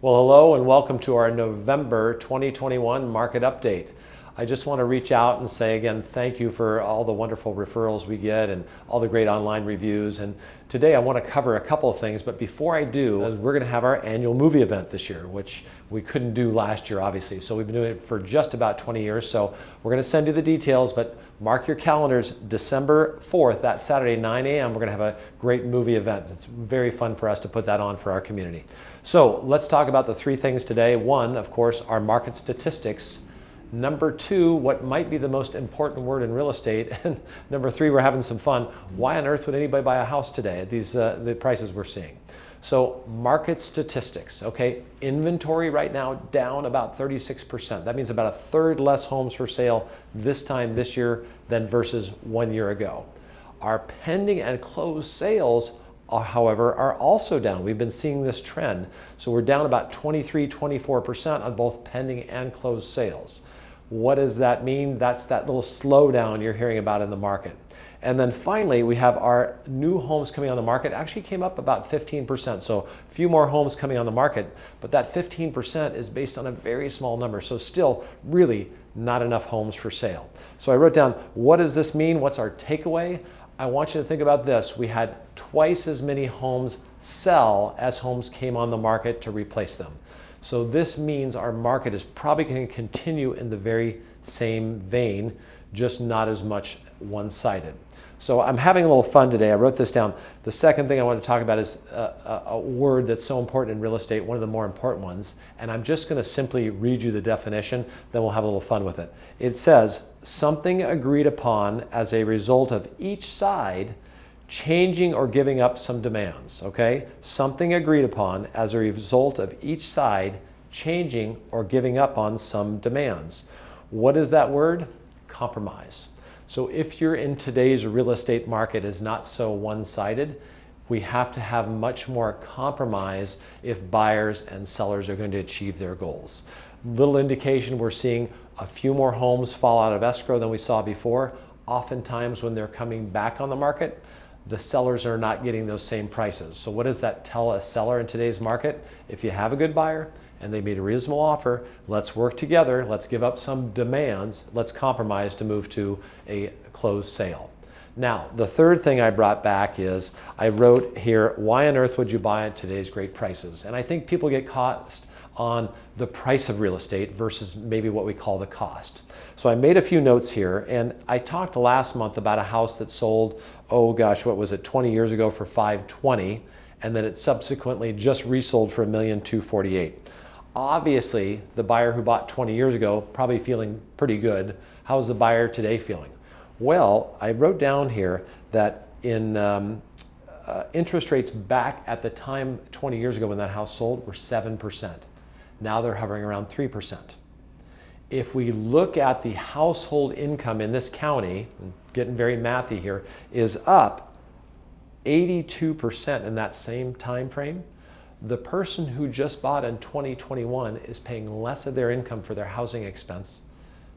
Well, hello and welcome to our November 2021 market update. I just want to reach out and say again, thank you for all the wonderful referrals we get and all the great online reviews. And today I want to cover a couple of things, but before I do, we're going to have our annual movie event this year, which we couldn't do last year, obviously. So we've been doing it for just about 20 years. So we're going to send you the details, but mark your calendars, December 4th, that Saturday, 9 a.m., we're going to have a great movie event. It's very fun for us to put that on for our community. So let's talk about the three things today. One, of course, our market statistics. Number two, what might be the most important word in real estate. And number three, we're having some fun. Why on earth would anybody buy a house today at these the prices we're seeing? So market statistics, okay? Inventory right now down about 36%. That means about a third less homes for sale this time this year than versus 1 year ago. Our pending and closed sales, however, are also down. We've been seeing this trend. So we're down about 24% on both pending and closed sales. What does that mean? That's that little slowdown you're hearing about in the market. And then finally, we have our new homes coming on the market. Actually came up about 15%. So a few more homes coming on the market, but that 15% is based on a very small number. So still really not enough homes for sale. So I wrote down, what does this mean? What's our takeaway? I want you to think about this. We had twice as many homes sell as homes came on the market to replace them. So this means our market is probably going to continue in the very same vein, just not as much one-sided. So I'm having a little fun today. I wrote this down. The second thing I want to talk about is a word that's so important in real estate, one of the more important ones. And I'm just going to simply read you the definition, then we'll have a little fun with it. It says, something agreed upon as a result of each side changing or giving up some demands, okay? Something agreed upon as a result of each side changing or giving up on some demands. What is that word? Compromise. So if you're in today's real estate market is not so one-sided, we have to have much more compromise if buyers and sellers are going to achieve their goals. Little indication we're seeing a few more homes fall out of escrow than we saw before. Oftentimes when they're coming back on the market, the sellers are not getting those same prices. So what does that tell a seller in today's market? If you have a good buyer and they made a reasonable offer, let's work together, let's give up some demands, let's compromise to move to a closed sale. Now, the third thing I brought back is I wrote here, why on earth would you buy at today's great prices? And I think people get caught on the price of real estate versus maybe what we call the cost. So I made a few notes here, and I talked last month about a house that sold, oh gosh, what was it, 20 years ago for $520,000, and then it subsequently just resold for $1,248,000. Obviously, the buyer who bought 20 years ago probably feeling pretty good. How's the buyer today feeling? Well, I wrote down here that in interest rates back at the time 20 years ago when that house sold were 7%. Now they're hovering around 3%. If we look at the household income in this county, getting very mathy here, is up 82% in that same time frame. The person who just bought in 2021 is paying less of their income for their housing expense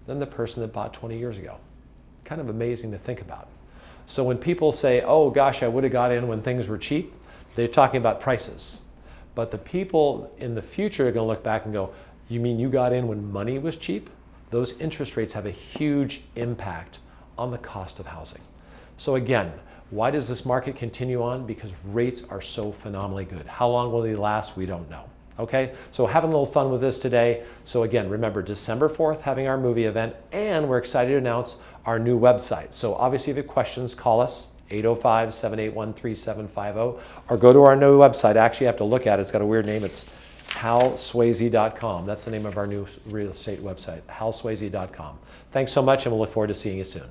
than the person that bought 20 years ago. Kind of amazing to think about. So when people say, oh gosh, I would have got in when things were cheap, they're talking about prices. But the people in the future are going to look back and go, you mean you got in when money was cheap? Those interest rates have a huge impact on the cost of housing. So again, why does this market continue on? Because rates are so phenomenally good. How long will they last? We don't know. Okay, so having a little fun with this today. So again, remember December 4th, having our movie event, and we're excited to announce our new website. So obviously if you have questions, call us, 805-781-3750, or go to our new website. Actually, you have to look at it. It's got a weird name. It's halswayze.com. That's the name of our new real estate website, halswayze.com. Thanks so much, and we'll look forward to seeing you soon.